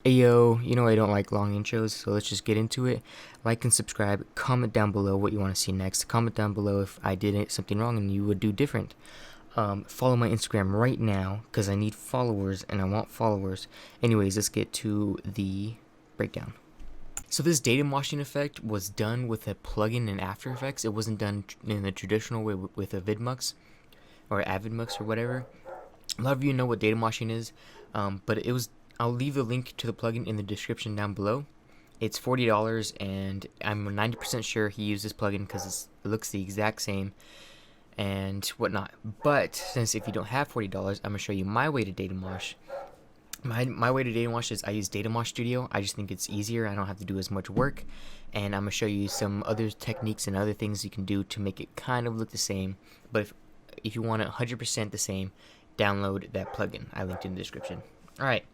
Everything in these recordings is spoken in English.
Hey yo, you know I don't like long intros, so let's just get into it. Like and subscribe, comment down below what you want to see next. Comment down below if I did something wrong and you would do different. Follow my Instagram right now, because I need followers and I want followers. Anyways, let's get to the breakdown. So this data washing effect was done with a plugin in After Effects. It wasn't done in the traditional way with a vidmux or avidmux or whatever. A lot of you know what data washing is, but I'll leave the link to the plugin in the description down below. It's $40, and I'm 90% sure he used this plugin because it looks the exact same and whatnot. But since if you don't have $40, I'm gonna show you my way to data wash. My way to data wash is I use Datamosh Studio. I just think it's easier. I don't have to do as much work, and I'm gonna show you some other techniques and other things you can do to make it kind of look the same. But if you want it 100% the same, download that plugin I linked in the description. All right.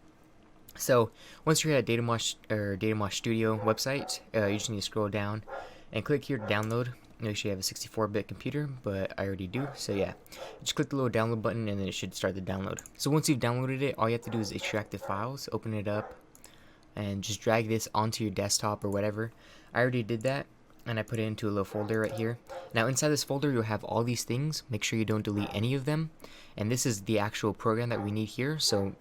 So once you're at Datamosh or Datamosh Studio website, you just need to scroll down and click here to download. Make sure you have a 64-bit computer, but I already do. So yeah, just click the little download button and then it should start the download. So once you've downloaded it, all you have to do is extract the files, open it up, and just drag this onto your desktop or whatever. I already did that, and I put it into a little folder right here. Now inside this folder you'll have all these things. Make sure you don't delete any of them. And this is the actual program that we need here, so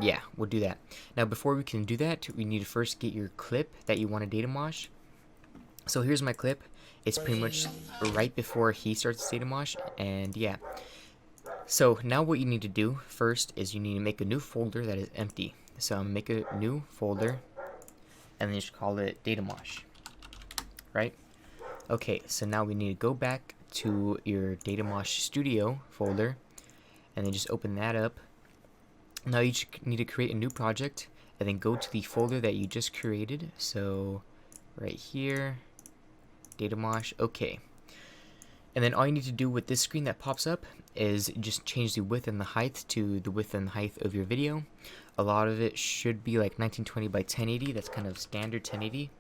yeah, we'll do that. Now before we can do that, we need to first get your clip that you want to data wash. So here's my clip. It's pretty much right before he starts data wash, and yeah. So now what you need to do first is you need to make a new folder that is empty. So I'm gonna make a new folder and then just call it Datamosh, right? Okay, so now we need to go back to your Datamosh Studio folder and then just open that up. Now you just need to create a new project and then go to the folder that you just created. So right here, Datamosh, okay. And then all you need to do with this screen that pops up is just change the width and the height to the width and height of your video. A lot of it should be like 1920 by 1080. That's kind of standard 1080.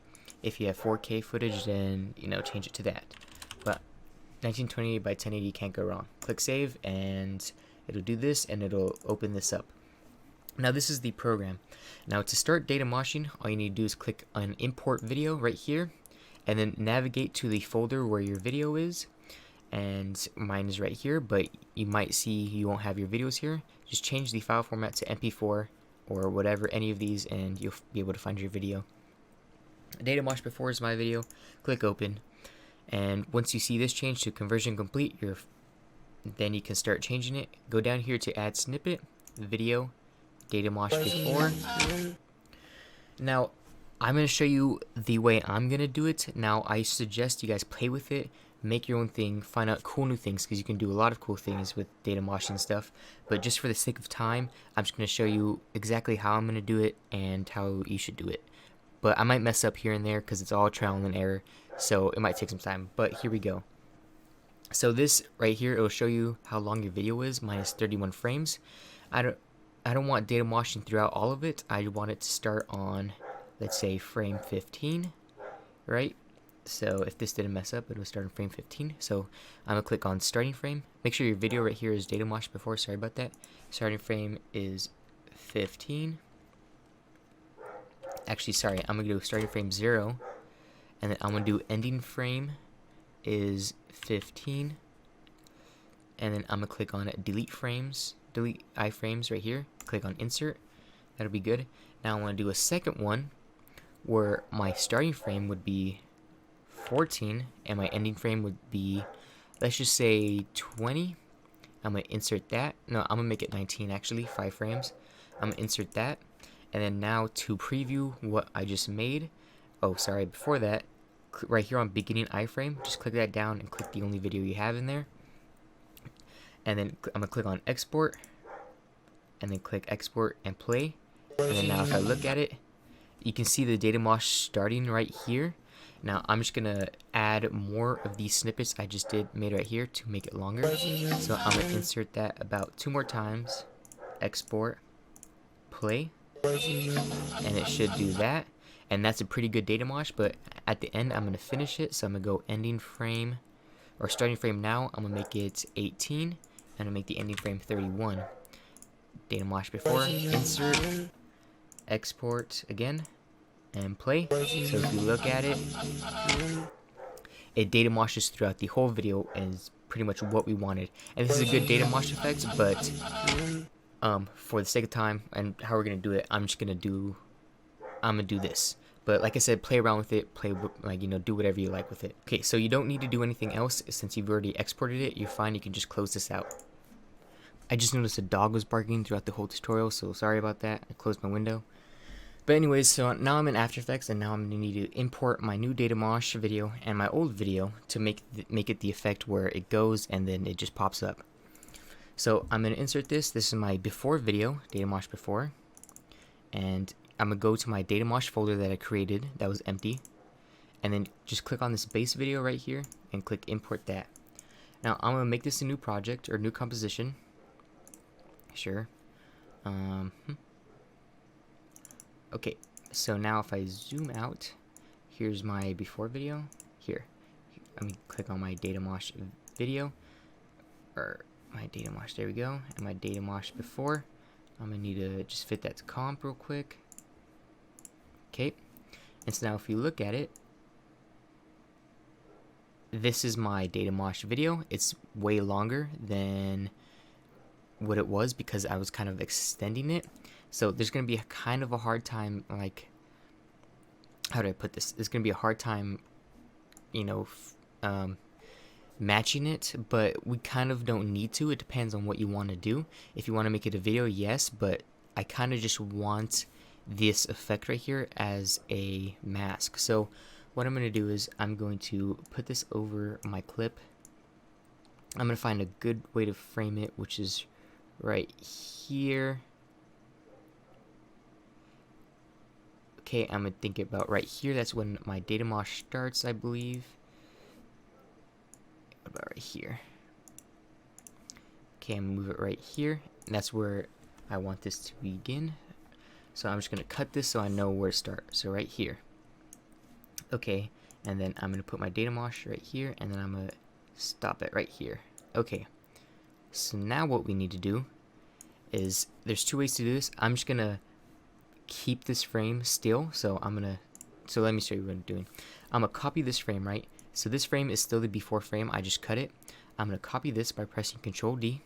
If you have 4K footage, then change it to that. But 1920 by 1080 can't go wrong. Click save and it'll do this and it'll open this up. Now this is the program. Now to start data washing, all you need to do is click on import video right here and then navigate to the folder where your video is. And mine is right here, but you might see you won't have your videos here. Just change the file format to MP4 or whatever, any of these, and you'll be able to find your video. Data wash before is my video. Click open, and once you see this change to conversion complete, then you can start changing it. Go down here to add snippet, video, data wash before. Now I'm going to show you the way I'm going to do it. Now I suggest you guys play with it, make your own thing, find out cool new things, because you can do a lot of cool things with data washing stuff. But just for the sake of time, I'm just going to show you exactly how I'm going to do it and how you should do it. But I might mess up here and there because it's all trial and error, so it might take some time. But here we go. So this right here, it will show you how long your video is, minus 31 frames. I don't want data washing throughout all of it. I want it to start on, let's say, frame 15, right? So if this didn't mess up, it will start on frame 15. So I'm gonna click on starting frame. Make sure your video right here is data washed before. Sorry about that. Starting frame is 15. Actually, sorry. I'm gonna do starting frame 0, and then I'm gonna do ending frame is 15, and then I'm gonna click on delete frames, delete iframes right here. Click on insert. That'll be good. Now I want to do a second one where my starting frame would be 14 and my ending frame would be, let's just say 20. I'm gonna insert that. No, I'm gonna make it 19 actually, 5 frames. I'm gonna insert that, and then now to preview what I just made, oh sorry, before that, right here on beginning iframe, just click that down and click the only video you have in there, and then I'm gonna click on export and then click export and play. And then now if I look at it, you can see the data wash starting right here. Now I'm just gonna add more of these snippets I just made right here to make it longer. So I'm gonna insert that about 2 more times, export, play, and it should do that. And that's a pretty good data wash, but at the end I'm gonna finish it. So I'm gonna go ending frame, or starting frame now, I'm gonna make it 18, and I'm gonna make the ending frame 31. Data wash before, insert, export again and play. So if you look at it, it data moshes throughout the whole video and is pretty much what we wanted. And this is a good data mosh effect, but for the sake of time and how we're gonna do it, I'm gonna do this. But like I said, play around with it, do whatever you like with it. Okay, so you don't need to do anything else since you've already exported it. You're fine. You can just close this out. I just noticed a dog was barking throughout the whole tutorial, so sorry about that. I closed my window. But anyways, so now I'm in After Effects, and now I'm gonna need to import my new Datamosh video and my old video to make it the effect where it goes and then it just pops up. So I'm gonna insert this. This is my before video, Datamosh before, and I'm gonna go to my Datamosh folder that I created that was empty, and then just click on this base video right here and click import that. Now I'm gonna make this a new project or new composition. Sure. Okay, so now if I zoom out, here's my before video. Here, let me click on my Datamosh video, or my Datamosh, there we go, and my Datamosh before. I'm gonna need to just fit that to comp real quick. Okay, and so now if you look at it, this is my Datamosh video. It's way longer than what it was because I was kind of extending it. So there's going to be a kind of a hard time, like, how do I put this? There's going to be a hard time, matching it, but we kind of don't need to. It depends on what you want to do. If you want to make it a video, yes, but I kind of just want this effect right here as a mask. So what I'm going to do is I'm going to put this over my clip. I'm going to find a good way to frame it, which is right here. Okay, I'm gonna think about right here. That's when my Datamosh starts, I believe. What about right here? Okay, I'm gonna move it right here. And that's where I want this to begin. So I'm just gonna cut this so I know where to start. So right here. Okay, and then I'm gonna put my Datamosh right here, and then I'm gonna stop it right here. Okay. So now what we need to do is, there's two ways to do this. I'm just gonna keep this frame still, so let me show you what I'm doing. I'm gonna copy this frame, right? So this frame is still the before frame, I just cut it. I'm gonna copy this by pressing Ctrl D.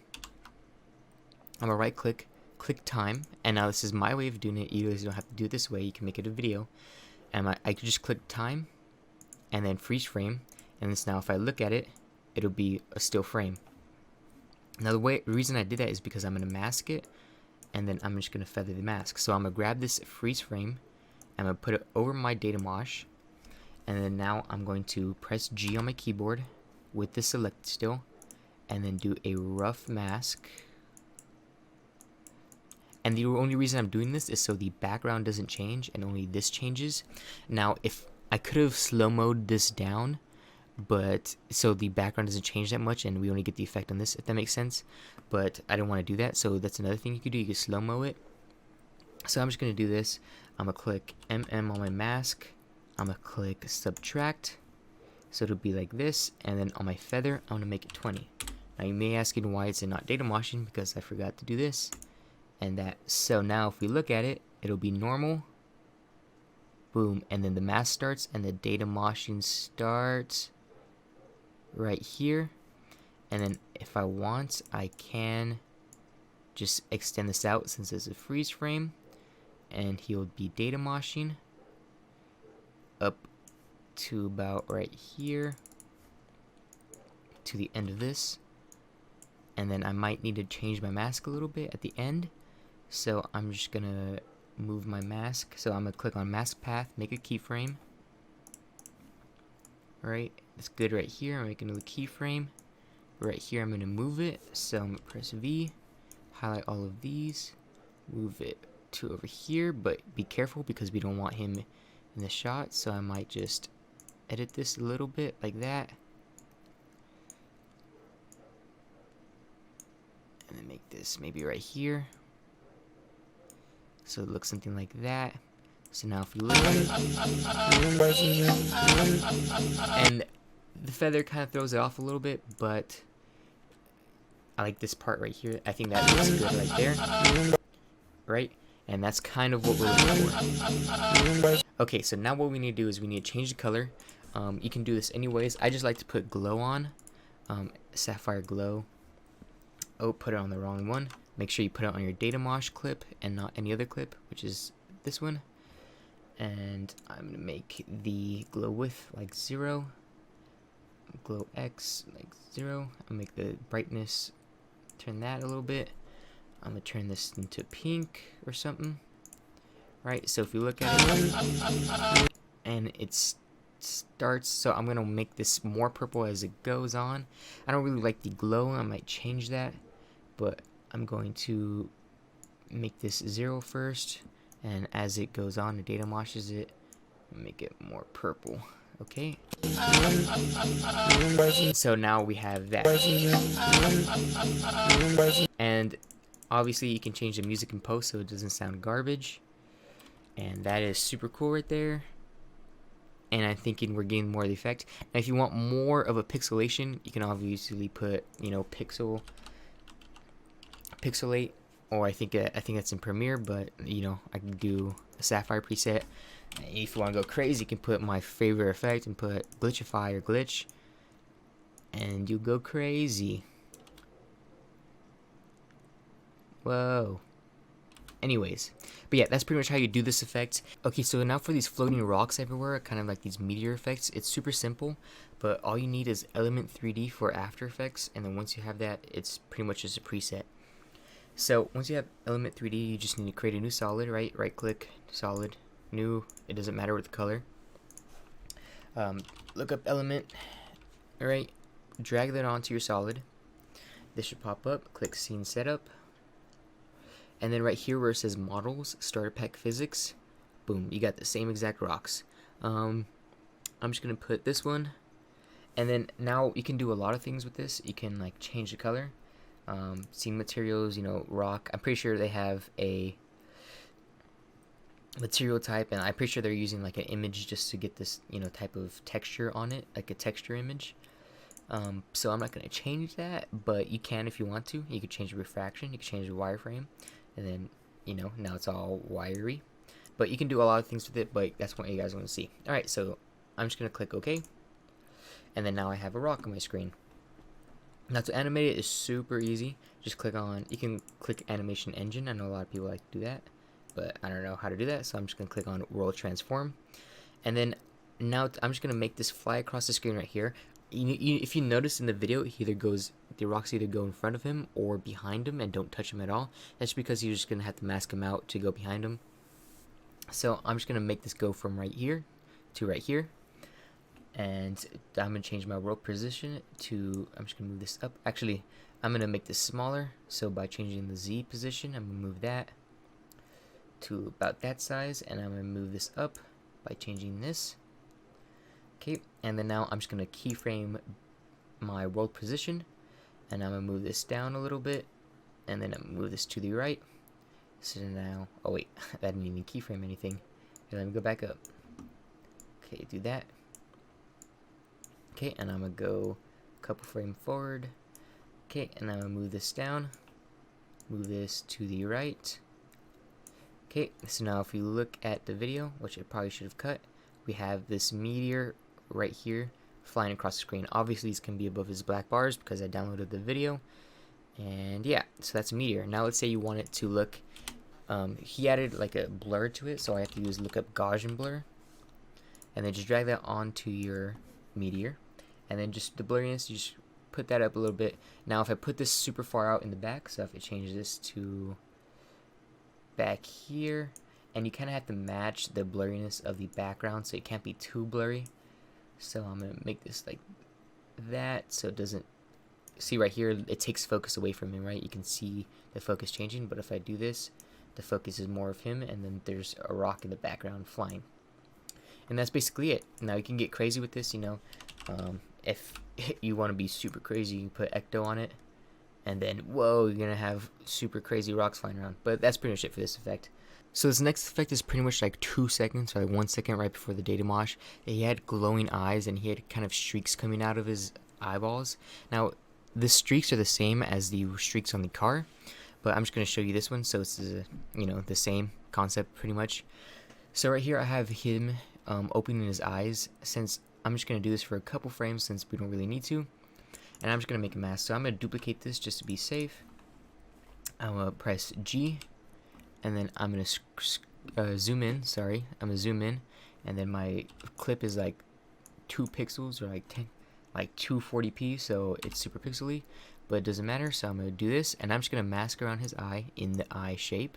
I'm gonna right click time, and now this is my way of doing it. You guys don't have to do it this way, you can make it a video. And I could just click time and then freeze frame, and this, now if I look at it, it'll be a still frame. Now the reason I did that is because I'm gonna mask it, and then I'm just gonna feather the mask. So I'm gonna grab this freeze frame, I'm gonna put it over my Datamosh, and then now I'm going to press G on my keyboard with the select still, and then do a rough mask. And the only reason I'm doing this is so the background doesn't change and only this changes. Now if I could have slow-moed this down, but so the background doesn't change that much and we only get the effect on this, if that makes sense, but I don't want to do that. So that's another thing you could do. You could slow-mo it. So I'm just going to do this. I'm going to click MM on my mask, I'm going to click subtract, so it'll be like this, and then on my feather I'm going to make it 20. Now you may ask why it's not data moshing, because I forgot to do this and that. So now if we look at it, it'll be normal, boom, and then the mask starts and the data moshing starts right here. And then if I want, I can just extend this out since it's a freeze frame, and he'll be data moshing up to about right here to the end of this. And then I might need to change my mask a little bit at the end, so I'm just gonna move my mask. So I'm gonna click on mask path, make a keyframe. Right, it's good right here. I'm making a keyframe. Right here I'm gonna move it, so I'm gonna press V, highlight all of these, move it to over here, but be careful because we don't want him in the shot, so I might just edit this a little bit like that, and then make this maybe right here, so it looks something like that. So now if you look at it, and the feather kind of throws it off a little bit, but I like this part right here. I think that looks good right there, right? And that's kind of what we're looking for. Okay, so now what we need to do is we need to change the color. You can do this anyways. I just like to put glow on, sapphire glow. Oh, put it on the wrong one. Make sure you put it on your Datamosh clip and not any other clip, which is this one. And I'm gonna make the glow width like 0, glow X like 0. I'll make the brightness, turn that a little bit. I'm gonna turn this into pink or something. Right, so if you look at it, and it starts, so I'm gonna make this more purple as it goes on. I don't really like the glow, I might change that, but I'm going to make this 0 first, and as it goes on, the Datamoshes it, make it more purple. Okay, so now we have that, and obviously you can change the music in post so it doesn't sound garbage, and that is super cool right there. And I'm thinking we're getting more of the effect. Now if you want more of a pixelation, you can obviously put, you know, pixelate, or I think that's in Premiere, but you know, I can do a sapphire preset. If you want to go crazy, you can put my favorite effect and put glitchify or glitch, and you go crazy. Whoa. Anyways, but yeah, that's pretty much how you do this effect. Okay, so now for these floating rocks everywhere, kind of like these meteor effects, it's super simple, but all you need is Element 3D for After Effects, and then once you have that, it's pretty much just a preset. So once you have Element 3D, you just need to create a new solid, right? Right click, solid, new, it doesn't matter what the color. Look up element, alright, drag that onto your solid. This should pop up, click scene setup. And then right here where it says models, starter pack physics, boom, you got the same exact rocks. I'm just gonna put this one, and then now you can do a lot of things with this. You can like change the color, scene materials, you know, rock. I'm pretty sure they have a material type, and I'm pretty sure they're using like an image just to get this, you know, type of texture on it, like a texture image. So I'm not gonna change that, but you can if you want to. You could change the refraction, you can change the wireframe. And then, you know, now it's all wiry. But you can do a lot of things with it, but that's what you guys want to see. Alright, so I'm just going to click OK. And then now I have a rock on my screen. Now to animate it is super easy. Just click on, you can click animation engine. I know a lot of people like to do that, but I don't know how to do that. So I'm just going to click on world transform. And then now I'm just going to make this fly across the screen right here. If you notice in the video, the rocks either go in front of him or behind him and don't touch him at all. That's because you're just going to have to mask him out to go behind him. So I'm just going to make this go from right here to right here. And I'm going to change my world position to, I'm just going to move this up. Actually, I'm going to make this smaller. So by changing the Z position, I'm going to move that to about that size. And I'm going to move this up by changing this. Okay, and then now I'm just going to keyframe my world position, and I'm going to move this down a little bit, and then I'm going to move this to the right. So now, oh wait, that didn't even keyframe anything. Okay, let me go back up. Okay, do that. Okay, and I'm going to go a couple frames forward. Okay, and I'm going to move this down, move this to the right. Okay, so now if you look at the video, which I probably should have cut, we have this meteor right here flying across the screen. Obviously these can be above his black bars because I downloaded the video, and yeah, so that's a meteor. Now let's say you want it to look, he added like a blur to it, so I have to use lookup Gaussian blur, and then just drag that onto your meteor, and then just the blurriness, you just put that up a little bit. Now if I put this super far out in the back, so if I change this to back here, and you kind of have to match the blurriness of the background so it can't be too blurry. So I'm going to make this like that so it doesn't, see right here, it takes focus away from him, right? You can see the focus changing, but if I do this, the focus is more of him, and then there's a rock in the background flying. And that's basically it. Now you can get crazy with this, you know. If you want to be super crazy, you can put ecto on it, and then, whoa, you're going to have super crazy rocks flying around. But that's pretty much it for this effect. So this next effect is pretty much like 2 seconds, or like 1 second right before the Datamosh. He had glowing eyes, and he had kind of streaks coming out of his eyeballs. Now, the streaks are the same as the streaks on the car, but I'm just going to show you this one, so it's the same concept pretty much. So right here I have him opening his eyes. Since I'm just going to do this for a couple frames since we don't really need to, and I'm just going to make a mask. So I'm going to duplicate this just to be safe. I'm going to press G, and then I'm going to zoom in. Sorry, I'm going to zoom in, and then my clip is like 2 pixels or like 240p, so it's super pixely, but it doesn't matter. So I'm going to do this, and I'm just going to mask around his eye in the eye shape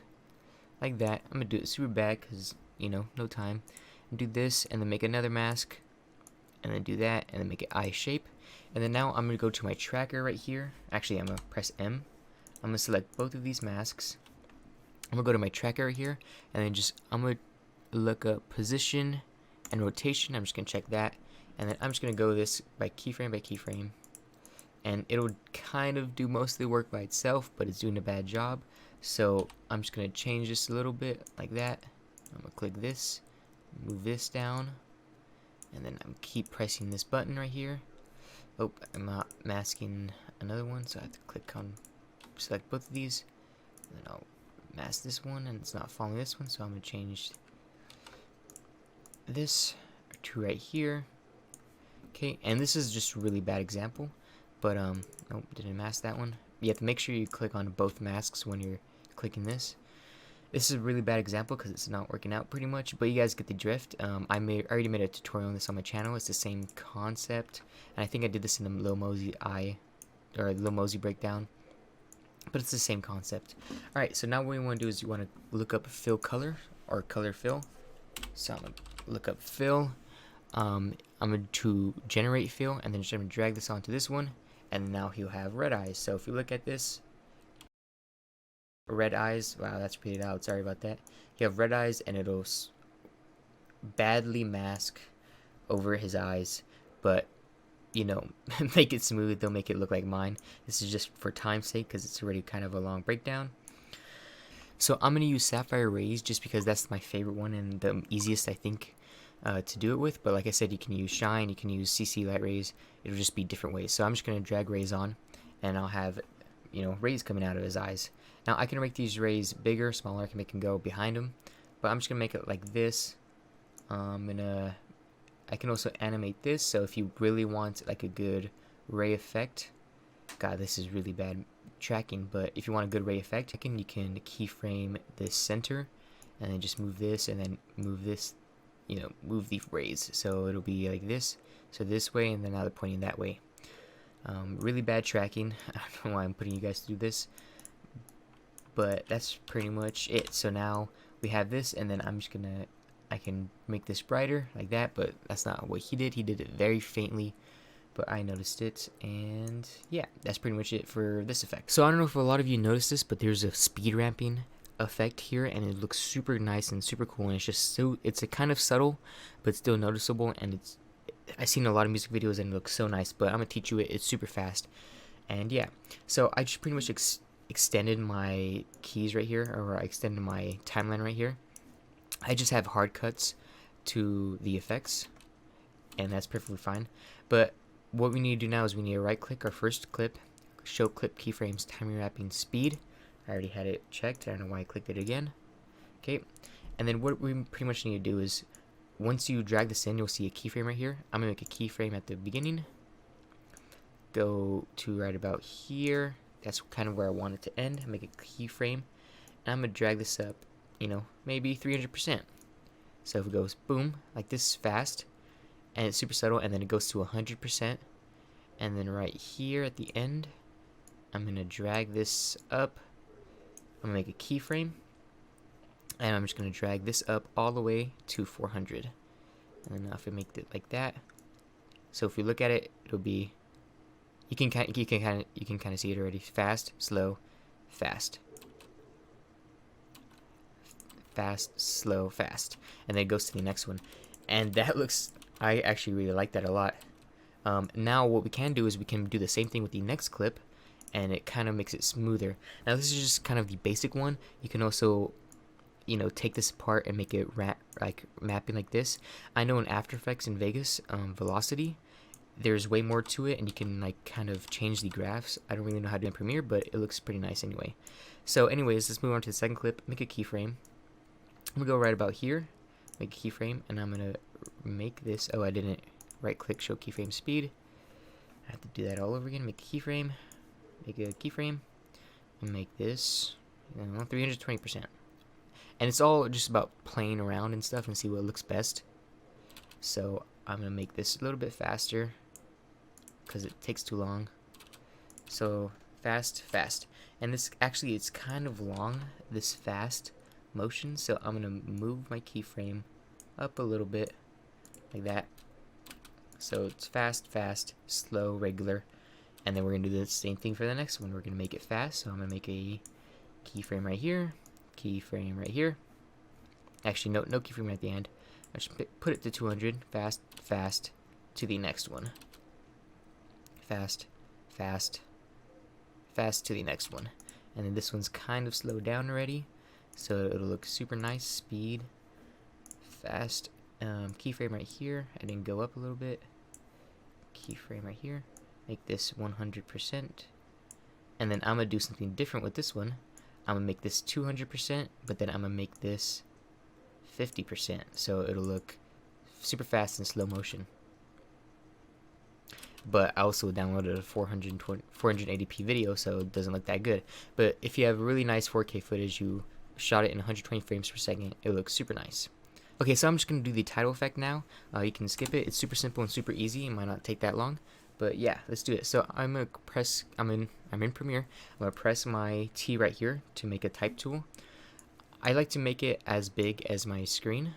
like that. I'm going to do it super bad because no time. And do this, and then make another mask, and then do that, and then make it eye shape. And then now I'm going to go to my tracker right here. Actually, I'm going to press M. I'm going to select both of these masks. I'm going to go to my tracker right here, and then I'm going to look up position and rotation. I'm just going to check that, and then I'm just going to go this by keyframe, and it'll kind of do most of the work by itself, but it's doing a bad job. So I'm just going to change this a little bit like that. I'm going to click this, move this down, and then I'm keep pressing this button right here. Oh, I'm not masking another one, so I have to select both of these, and then I'll mask this one, and it's not following this one, so I'm going to change this to right here. Okay, and this is just a really bad example, but nope, didn't mask that one. You have to make sure you click on both masks when you're clicking this. This is a really bad example because it's not working out pretty much, but you guys get the drift. I already made a tutorial on this on my channel. It's the same concept, and I think I did this in the Lil Mosey Lil Mosey breakdown, but it's the same concept. Alright, so now what you want to do is you want to look up fill color or color fill. So I'm going to look up fill. I'm going to generate fill, and then just going to drag this onto this one, and now he'll have red eyes. So if you look at this, red eyes, wow, that's pretty loud, sorry about that. You have red eyes, and it'll badly mask over his eyes, but make it smooth. They'll make it look like mine. This is just for time's sake because it's already kind of a long breakdown. So I'm gonna use sapphire rays just because that's my favorite one and the easiest I think to do it with. But like I said, you can use shine, you can use CC light rays. It'll just be different ways. So I'm just gonna drag rays on, and I'll have rays coming out of his eyes. Now I can make these rays bigger, smaller. I can make them go behind him, but I'm just gonna make it like this. I can also animate this, so if you really want like a good ray effect, God, this is really bad tracking, but if you want a good ray effect, you can keyframe this center, and then just move this, and then move this, move the rays, so it'll be like this, so this way, and then now they're pointing that way. Really bad tracking. I don't know why I'm putting you guys through this, but that's pretty much it. So now we have this, and then I can make this brighter like that, but that's not what he did. He did it very faintly, but I noticed it, and yeah, that's pretty much it for this effect. So I don't know if a lot of you noticed this, but there's a speed ramping effect here, and it looks super nice and super cool, and it's a kind of subtle, but still noticeable, and I've seen a lot of music videos and it looks so nice, but I'm gonna teach you it. It's super fast, and yeah, so I just pretty much extended my keys right here, or I extended my timeline right here. I just have hard cuts to the effects, and that's perfectly fine. But what we need to do now is we need to right click our first clip, show clip keyframes timing wrapping speed. I already had it checked. I don't know why I clicked it again. Okay, and then what we pretty much need to do is, once you drag this in, you'll see a keyframe right here. I'm gonna make a keyframe at the beginning, go to right about here. That's kind of where I want it to end. Make a keyframe, and I'm gonna drag this up, maybe 300%. So if it goes boom like this fast, and it's super subtle, and then it goes to 100%, and then right here at the end, I'm gonna drag this up. I'm gonna make a keyframe, and I'm just gonna drag this up all the way to 400. And now if I make it like that, so if we look at it, it'll be, you can kind of see it already. Fast, slow, fast. Fast, slow, fast, and then it goes to the next one, and that looks, I actually really like that a lot. Now what we can do is we can do the same thing with the next clip, and it kind of makes it smoother. Now this is just kind of the basic one. You can also take this apart and make it mapping like this. I know in After Effects in Vegas, velocity, there's way more to it, and you can like kind of change the graphs. I don't really know how to do it in Premiere, but it looks pretty nice anyway. So anyways, let's move on to the second clip. Make a keyframe. I'm gonna go right about here, make a keyframe, and I'm gonna make this. Oh, I didn't right click show keyframe speed. I have to do that all over again. Make a keyframe, and make this 320%. And it's all just about playing around and stuff and see what looks best. So I'm gonna make this a little bit faster because it takes too long. So fast, and this actually it's kind of long, this fast motion. So I'm gonna move my keyframe up a little bit like that. So it's fast, slow, regular, and then we're gonna do the same thing for the next one. We're gonna make it fast. So I'm gonna make a keyframe right here, keyframe right here. Actually, no keyframe at the end. I just put it to 200. Fast to the next one. Fast to the next one. And then this one's kind of slowed down already, so it'll look super nice. Speed, fast, keyframe right here. I didn't go up a little bit. Keyframe right here. Make this 100%. And then I'm gonna do something different with this one. I'm gonna make this 200%, but then I'm gonna make this 50%, so it'll look super fast in slow motion. But I also downloaded a 480p video, so it doesn't look that good. But if you have really nice 4K footage, you shot it in 120 frames per second, it looks super nice. Okay, so I'm just gonna do the title effect now. You can skip it. It's super simple and super easy. It might not take that long, but yeah, let's do it. So I'm gonna press. I'm in Premiere. I'm gonna press my T right here to make a type tool. I like to make it as big as my screen,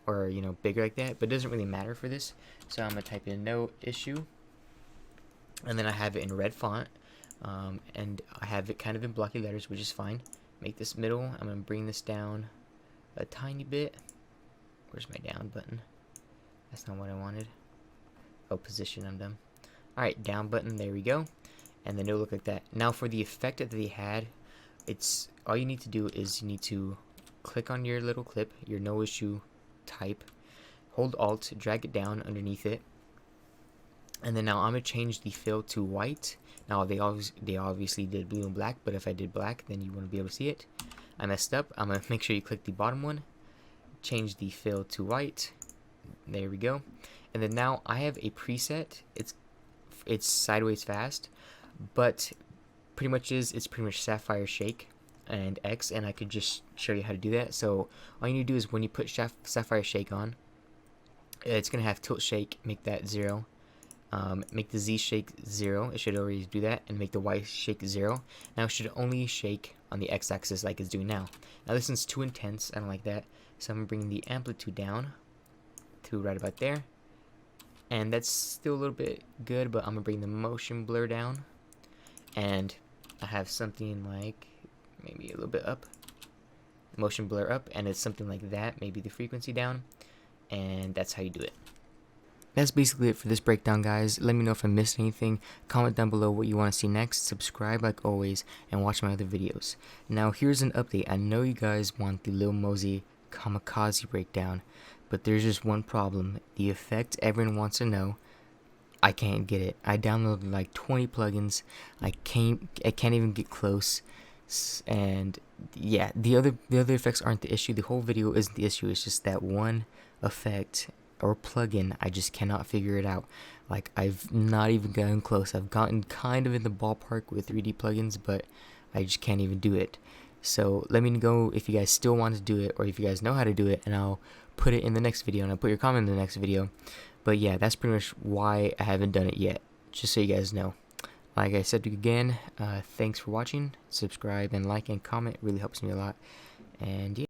or bigger like that, but it doesn't really matter for this. So I'm gonna type in no issue, and then I have it in red font, and I have it kind of in blocky letters, which is fine. Make this middle. I'm gonna bring this down a tiny bit. Where's my down button? That's not what I wanted. Oh, position, I'm done. Alright, down button, there we go. And then it'll look like that. Now for the effect that they had, it's all you need to do is you need to click on your little clip, your no issue type, hold Alt, drag it down underneath it, and then now I'm gonna change the fill to white. Now they obviously did blue and black, but if I did black, then you wouldn't be able to see it. I messed up. I'm gonna make sure you click the bottom one, change the fill to white. There we go. And then now I have a preset. It's sideways fast, but it's pretty much Sapphire Shake and X, and I could just show you how to do that. So all you need to do is when you put Sapphire Shake on, it's gonna have tilt shake, make that 0. Make the Z shake 0. It should already do that, and make the Y shake 0. Now it should only shake on the X-axis like it's doing now. Now this one's too intense. I don't like that, so I'm bringing the amplitude down to right about there, and that's still a little bit good, but I'm gonna bring the motion blur down, and I have something like maybe a little bit up, motion blur up, and it's something like that, maybe the frequency down, and that's how you do it. That's basically it for this breakdown, guys. Let me know if I missed anything. Comment down below what you want to see next. Subscribe like always, and watch my other videos. Now here's an update. I know you guys want the Lil Mosey Kamikaze breakdown, but there's just one problem. The effect everyone wants to know, I can't get it. I downloaded like 20 plugins. I can't even get close. And yeah, the other effects aren't the issue. The whole video isn't the issue. It's just that one effect or plugin. I just cannot figure it out. Like, I've not even gotten close. I've gotten kind of in the ballpark with 3D plugins, but I just can't even do it. So let me know if you guys still want to do it, or if you guys know how to do it, and I'll put it in the next video, and I'll put your comment in the next video. But yeah, that's pretty much why I haven't done it yet, just so you guys know. Like I said again, thanks for watching. Subscribe and like and comment. It really helps me a lot. And yeah.